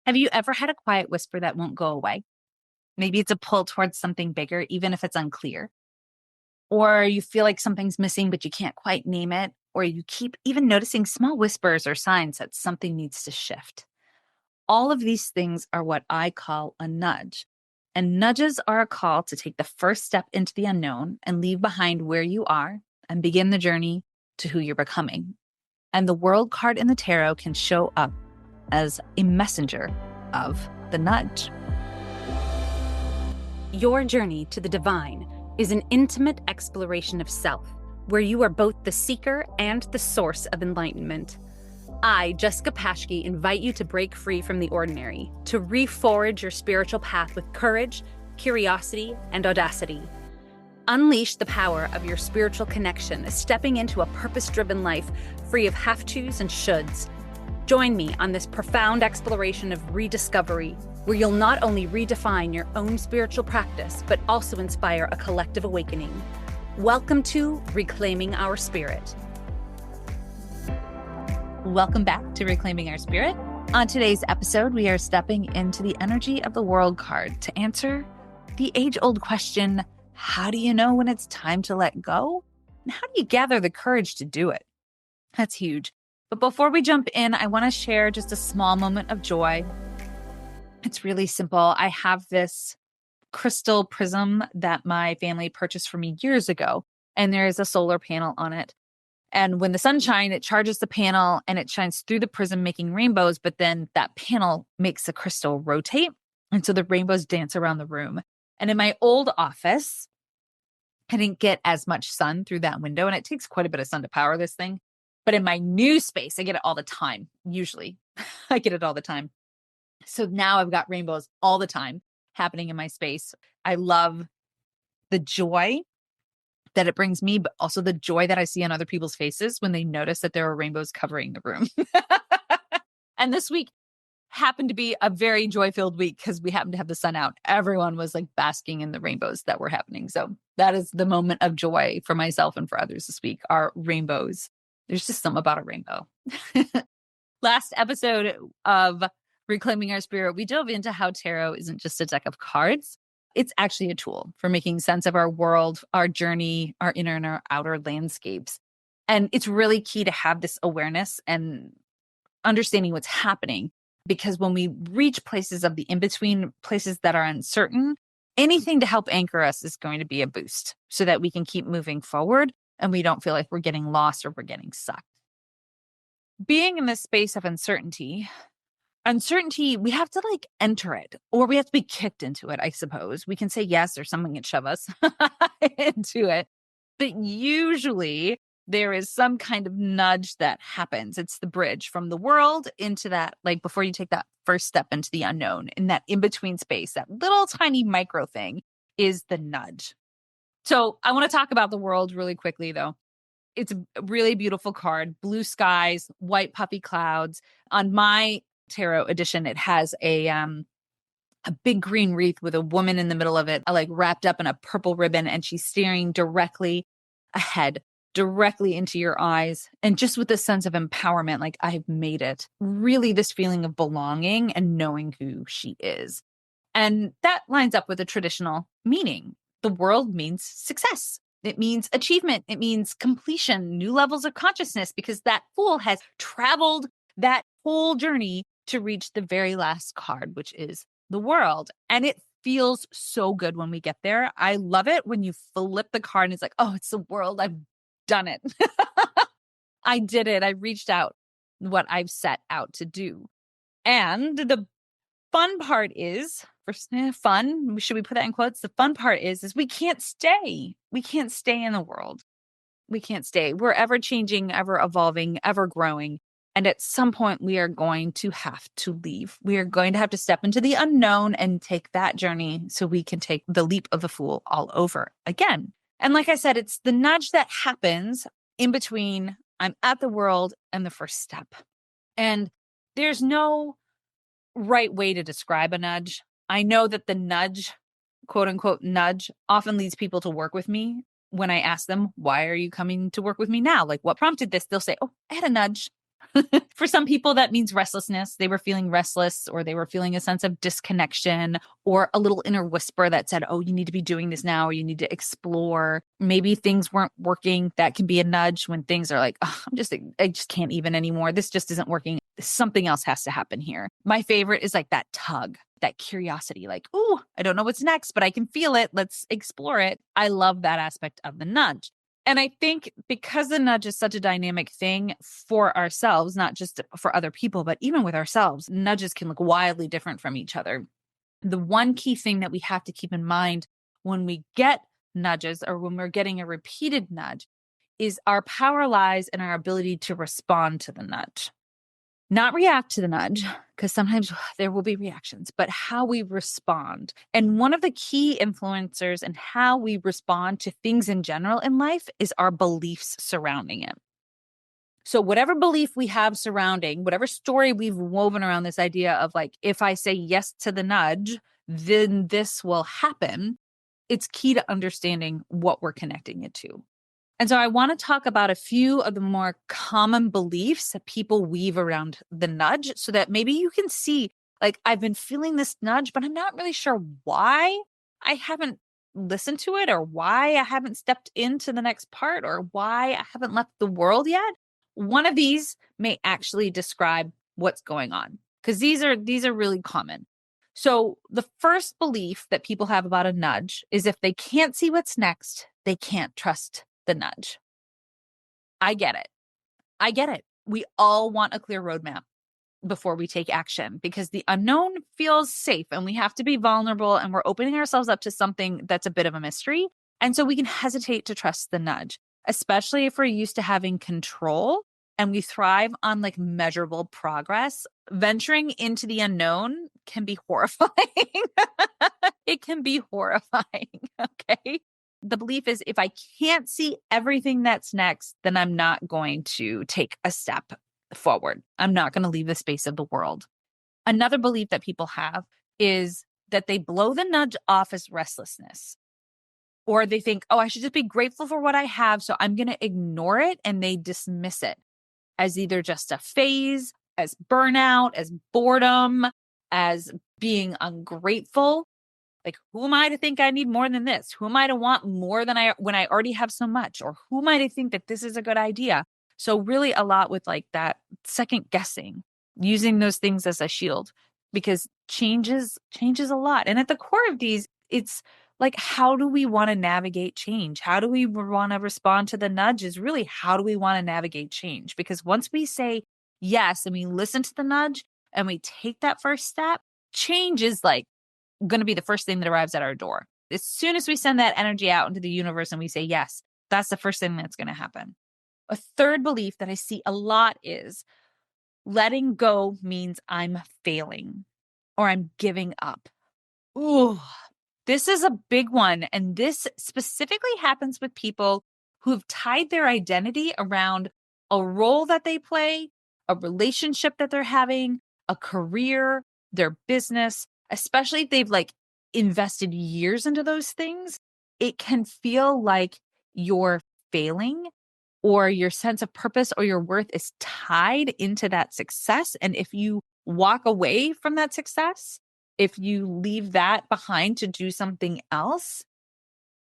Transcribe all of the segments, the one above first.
Have you ever had a quiet whisper that won't go away? Maybe it's a pull towards something bigger, even if it's unclear. Or you feel like something's missing, but you can't quite name it. Or you keep even noticing small whispers or signs that something needs to shift. All of these things are what I call a nudge. And nudges are a call to take the first step into the unknown and leave behind where you are and begin the journey to who you're becoming. And the world card in the tarot can show up as a messenger of the nudge. Your journey to the divine is an intimate exploration of self, where you are both the seeker and the source of enlightenment. I, Jessica Paschke, invite you to break free from the ordinary, to reforge your spiritual path with courage, curiosity, and audacity. Unleash the power of your spiritual connection, stepping into a purpose-driven life free of have-tos and shoulds. Join me on this profound exploration of rediscovery, where you'll not only redefine your own spiritual practice, but also inspire a collective awakening. Welcome to Reclaiming Our Spirit. Welcome back to Reclaiming Our Spirit. On today's episode, we are stepping into the energy of the world card to answer the age-old question, how do you know when it's time to let go? And how do you gather the courage to do it? That's huge. But before we jump in, I want to share just a small moment of joy. It's really simple. I have this crystal prism that my family purchased for me years ago, and there is a solar panel on it. And when the sun shines, it charges the panel and it shines through the prism, making rainbows. But then that panel makes the crystal rotate. And so the rainbows dance around the room. And in my old office, I didn't get as much sun through that window. And it takes quite a bit of sun to power this thing. But in my new space, I get it all the time. Usually I get it all the time. So now I've got rainbows all the time happening in my space. I love the joy that it brings me, but also the joy that I see on other people's faces when they notice that there are rainbows covering the room. And this week happened to be a very joy-filled week because we happened to have the sun out. Everyone was like basking in the rainbows that were happening. So that is the moment of joy for myself and for others this week, are rainbows. There's just something about a rainbow. Last episode of Reclaiming Our Spirit, we dove into how tarot isn't just a deck of cards. It's actually a tool for making sense of our world, our journey, our inner and our outer landscapes. And it's really key to have this awareness and understanding what's happening, because when we reach places of the in-between, places that are uncertain, anything to help anchor us is going to be a boost so that we can keep moving forward and we don't feel like we're getting lost or we're getting sucked. Being in this space of uncertainty, we have to like enter it, or we have to be kicked into it, I suppose. We can say yes, or someone can shove us into it. But usually there is some kind of nudge that happens. It's the bridge from the world into that, like before you take that first step into the unknown, in that in-between space, that little tiny micro thing is the nudge. So I want to talk about the world really quickly, though. It's a really beautiful card, blue skies, white puffy clouds. On my tarot edition, it has a big green wreath with a woman in the middle of it, like wrapped up in a purple ribbon, and she's staring directly ahead, directly into your eyes, and just with this sense of empowerment, like I've made it. Really this feeling of belonging and knowing who she is. And that lines up with the traditional meaning. The world means success. It means achievement. It means completion, new levels of consciousness, because that fool has traveled that whole journey to reach the very last card, which is the world. And it feels so good when we get there. I love it when you flip the card and it's like, oh, it's the world. I've done it. I did it. I reached out what I've set out to do. And the fun part is, fun, should we put that in quotes? The fun part is we can't stay. We can't stay in the world. We can't stay. We're ever changing, ever evolving, ever growing. And at some point, we are going to have to leave. We are going to have to step into the unknown and take that journey so we can take the leap of the fool all over again. And like I said, it's the nudge that happens in between I'm at the world and the first step. And there's no right way to describe a nudge. I know that the nudge, quote unquote nudge, often leads people to work with me. When I ask them, why are you coming to work with me now? Like, what prompted this? They'll say, oh, I had a nudge. For some people, that means restlessness. They were feeling restless, or they were feeling a sense of disconnection, or a little inner whisper that said, oh, you need to be doing this now, or you need to explore. Maybe things weren't working. That can be a nudge when things are like, oh, I just can't even anymore. This just isn't working. Something else has to happen here. My favorite is like that tug, that curiosity, like, oh, I don't know what's next, but I can feel it. Let's explore it. I love that aspect of the nudge. And I think because the nudge is such a dynamic thing for ourselves, not just for other people, but even with ourselves, nudges can look wildly different from each other. The one key thing that we have to keep in mind when we get nudges, or when we're getting a repeated nudge, is our power lies in our ability to respond to the nudge. Not react to the nudge, because sometimes there will be reactions, but how we respond. And one of the key influencers in how we respond to things in general in life is our beliefs surrounding it. So whatever belief we have surrounding, whatever story we've woven around this idea of like, if I say yes to the nudge, then this will happen, it's key to understanding what we're connecting it to. And so I want to talk about a few of the more common beliefs that people weave around the nudge, so that maybe you can see, like, I've been feeling this nudge, but I'm not really sure why I haven't listened to it, or why I haven't stepped into the next part, or why I haven't left the world yet. One of these may actually describe what's going on, because these are really common. So the first belief that people have about a nudge is if they can't see what's next, they can't trust the nudge. I get it. I get it. We all want a clear roadmap before we take action, because the unknown feels safe, and we have to be vulnerable, and we're opening ourselves up to something that's a bit of a mystery. And so we can hesitate to trust the nudge, especially if we're used to having control and we thrive on like measurable progress. Venturing into the unknown can be horrifying. It can be horrifying. Okay. The belief is if I can't see everything that's next, then I'm not going to take a step forward. I'm not going to leave the space of the world. Another belief that people have is that they blow the nudge off as restlessness, or they think, oh, I should just be grateful for what I have, so I'm going to ignore it, and they dismiss it as either just a phase, as burnout, as boredom, as being ungrateful. Like, who am I to think I need more than this? Who am I to want more than when I already have so much? Or who am I to think that this is a good idea? So really a lot with like that second guessing, using those things as a shield, because changes a lot. And at the core of these, it's like, how do we want to navigate change? How do we want to respond to the nudge? Is really, how do we want to navigate change? Because once we say yes and we listen to the nudge and we take that first step, change is like going to be the first thing that arrives at our door. As soon as we send that energy out into the universe and we say yes, that's the first thing that's going to happen. A third belief that I see a lot is letting go means I'm failing, or I'm giving up. Ooh, this is a big one. And this specifically happens with people who've tied their identity around a role that they play, a relationship that they're having, a career, their business. Especially if they've like invested years into those things, it can feel like you're failing, or your sense of purpose or your worth is tied into that success. And if you walk away from that success, if you leave that behind to do something else,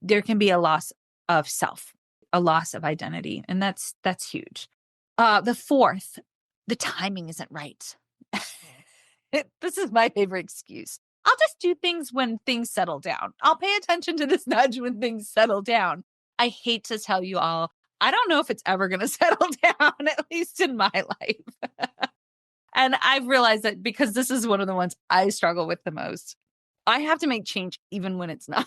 there can be a loss of self, a loss of identity. And that's huge. The fourth, the timing isn't right. This is my favorite excuse. I'll just do things when things settle down. I'll pay attention to this nudge when things settle down. I hate to tell you all, I don't know if it's ever going to settle down, at least in my life. And I've realized that because this is one of the ones I struggle with the most. I have to make change even when it's not,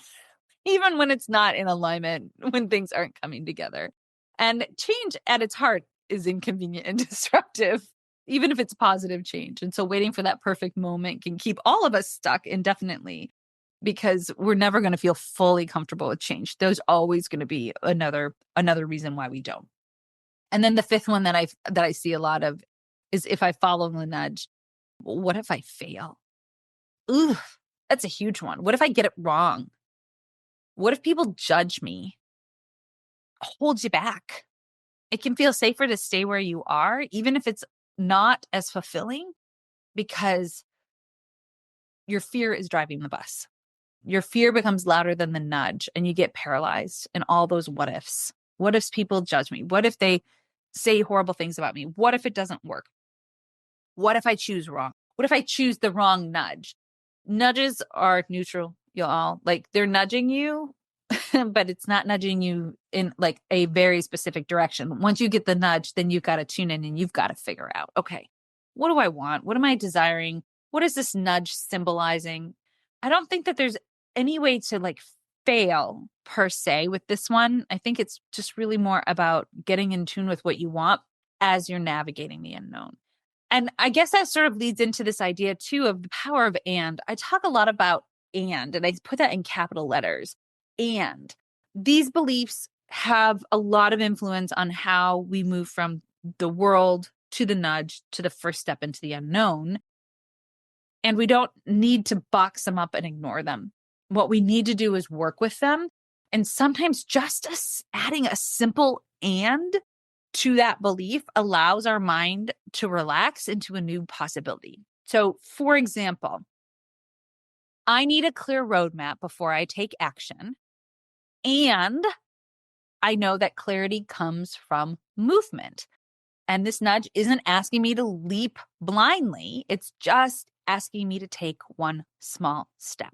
even when it's not in alignment, when things aren't coming together. And change at its heart is inconvenient and disruptive, even if it's positive change. And so waiting for that perfect moment can keep all of us stuck indefinitely, because we're never going to feel fully comfortable with change. There's always going to be another reason why we don't. And then the fifth one that I see a lot of is, if I follow the nudge, what if I fail? Ooh, that's a huge one. What if I get it wrong? What if people judge me? Holds you back. It can feel safer to stay where you are, even if it's not as fulfilling because your fear is driving the bus. Your fear becomes louder than the nudge and you get paralyzed in all those what ifs. What if people judge me? What if they say horrible things about me? What if it doesn't work? What if I choose wrong? What if I choose the wrong nudge? Nudges are neutral, y'all. Like they're nudging you, but it's not nudging you in like a very specific direction. Once you get the nudge, then you've got to tune in and you've got to figure out, okay, what do I want? What am I desiring? What is this nudge symbolizing? I don't think that there's any way to like fail per se with this one. I think it's just really more about getting in tune with what you want as you're navigating the unknown. And I guess that sort of leads into this idea too of the power of and. I talk a lot about and I put that in capital letters. And these beliefs have a lot of influence on how we move from the world to the nudge to the first step into the unknown. And we don't need to box them up and ignore them. What we need to do is work with them. And sometimes just adding a simple and to that belief allows our mind to relax into a new possibility. So, for example, I need a clear roadmap before I take action. And I know that clarity comes from movement. And this nudge isn't asking me to leap blindly. It's just asking me to take one small step.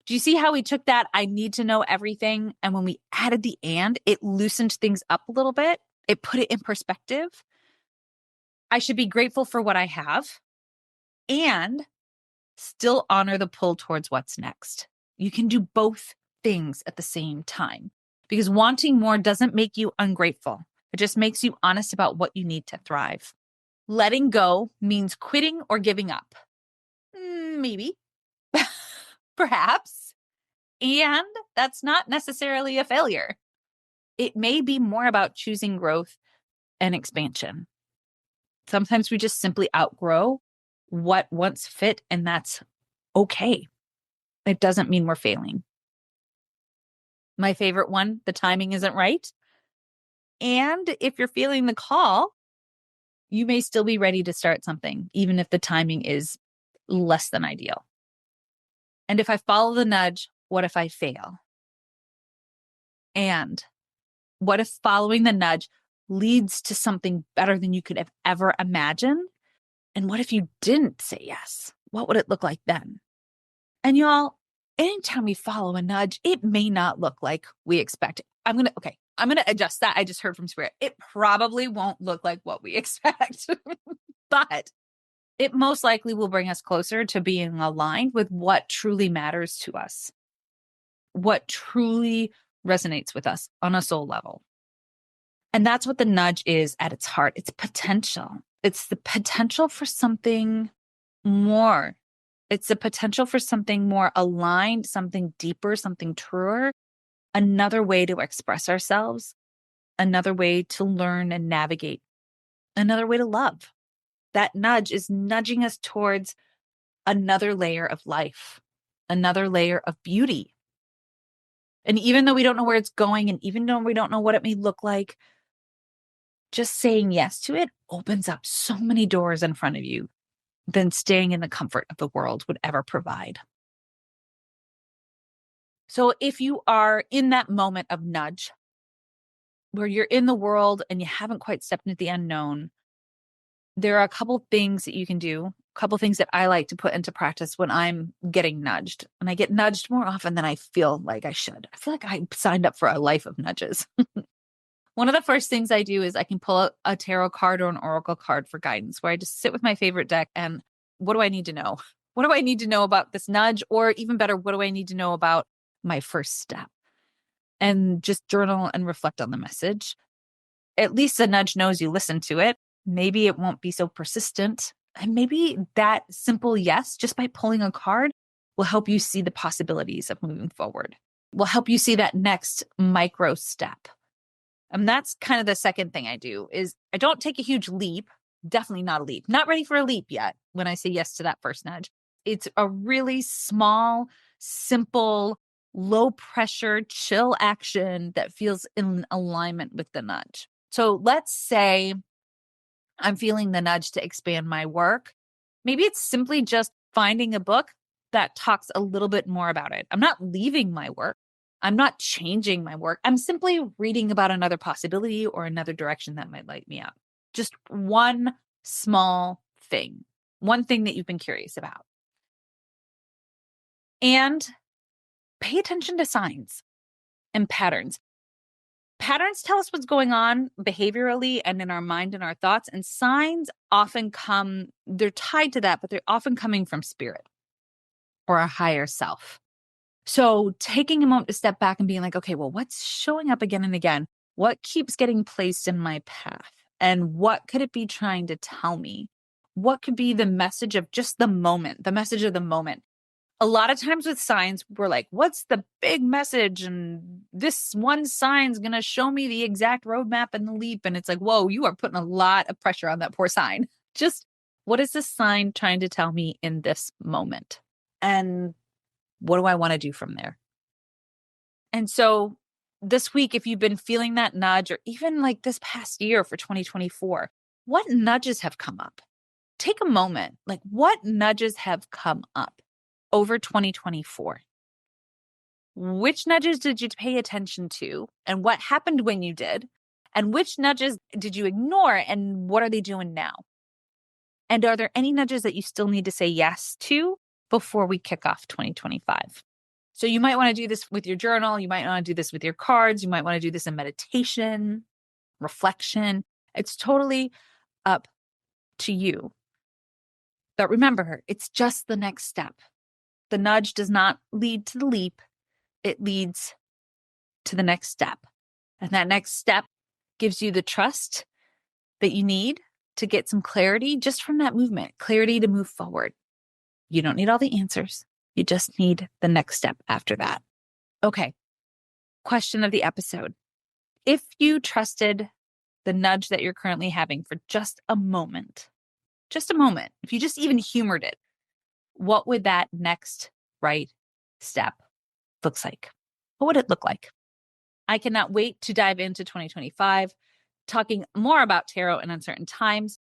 Do you see how we took that I need to know everything? And when we added the and, it loosened things up a little bit. It put it in perspective. I should be grateful for what I have and still honor the pull towards what's next. You can do both things at the same time because wanting more doesn't make you ungrateful. It just makes you honest about what you need to thrive. Letting go means quitting or giving up. Maybe, perhaps. And that's not necessarily a failure. It may be more about choosing growth and expansion. Sometimes we just simply outgrow what once fit, and that's okay. It doesn't mean we're failing. My favorite one, the timing isn't right. And if you're feeling the call, you may still be ready to start something, even if the timing is less than ideal. And if I follow the nudge, what if I fail? And what if following the nudge leads to something better than you could have ever imagined? And what if you didn't say yes? What would it look like then? And y'all, anytime we follow a nudge, it may not look like we expect. I'm going to adjust that. I just heard from Spirit. It probably won't look like what we expect, but it most likely will bring us closer to being aligned with what truly matters to us, what truly resonates with us on a soul level. And that's what the nudge is at its heart. It's potential. It's the potential for something more. It's the potential for something more aligned, something deeper, something truer, another way to express ourselves, another way to learn and navigate, another way to love. That nudge is nudging us towards another layer of life, another layer of beauty. And even though we don't know where it's going, and even though we don't know what it may look like, just saying yes to it opens up so many doors in front of you than staying in the comfort of the world would ever provide. So if you are in that moment of nudge, where you're in the world and you haven't quite stepped into the unknown, there are a couple things that you can do, a couple things that I like to put into practice when I'm getting nudged. And I get nudged more often than I feel like I should. I feel like I signed up for a life of nudges. One of the first things I do is I can pull out a tarot card or an oracle card for guidance, where I just sit with my favorite deck and what do I need to know? What do I need to know about this nudge? Or even better, what do I need to know about my first step? And just journal and reflect on the message. At least the nudge knows you listen to it. Maybe it won't be so persistent. And maybe that simple yes, just by pulling a card, will help you see the possibilities of moving forward, will help you see that next micro step. And that's kind of the second thing I do is I don't take a huge leap, definitely not a leap, not ready for a leap yet when I say yes to that first nudge. It's a really small, simple, low pressure, chill action that feels in alignment with the nudge. So let's say I'm feeling the nudge to expand my work. Maybe it's simply just finding a book that talks a little bit more about it. I'm not leaving my work. I'm not changing my work. I'm simply reading about another possibility or another direction that might light me up. Just one small thing, one thing that you've been curious about. And pay attention to signs and patterns. Patterns tell us what's going on behaviorally and in our mind and our thoughts. And signs often they're tied to that, but they're often coming from spirit or a higher self. So taking a moment to step back and being like, okay, well, what's showing up again and again? What keeps getting placed in my path? And what could it be trying to tell me? What could be the message of just the moment, the message of the moment? A lot of times with signs, we're like, what's the big message? And this one sign's going to show me the exact roadmap and the leap. And it's like, whoa, you are putting a lot of pressure on that poor sign. Just what is this sign trying to tell me in this moment? And what do I want to do from there? And so this week, if you've been feeling that nudge, or even like this past year for 2024, what nudges have come up? Take a moment. Like, what nudges have come up over 2024? Which nudges did you pay attention to? And what happened when you did? And which nudges did you ignore? And what are they doing now? And are there any nudges that you still need to say yes to before we kick off 2025? So you might want to do this with your journal. You might want to do this with your cards. You might want to do this in meditation, reflection. It's totally up to you. But remember, it's just the next step. The nudge does not lead to the leap. It leads to the next step. And that next step gives you the trust that you need to get some clarity just from that movement, clarity to move forward. You don't need all the answers. You just need the next step after that. Okay. Question of the episode. If you trusted the nudge that you're currently having for just a moment, if you just even humored it, what would that next right step look like? What would it look like? I cannot wait to dive into 2025, talking more about tarot in uncertain times.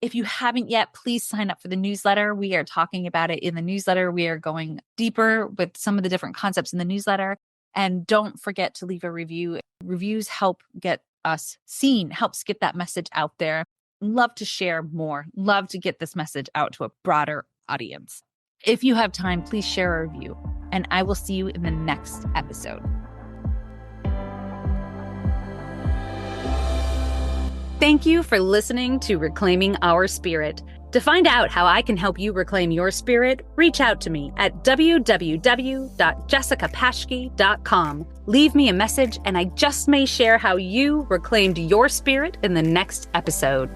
If you haven't yet, please sign up for the newsletter. We are talking about it in the newsletter. We are going deeper with some of the different concepts in the newsletter. And don't forget to leave a review. Reviews help get us seen, helps get that message out there. Love to share more. Love to get this message out to a broader audience. If you have time, please share a review. And I will see you in the next episode. Thank you for listening to Reclaiming Our Spirit. To find out how I can help you reclaim your spirit, reach out to me at www.jessicapashke.com. Leave me a message and I just may share how you reclaimed your spirit in the next episode.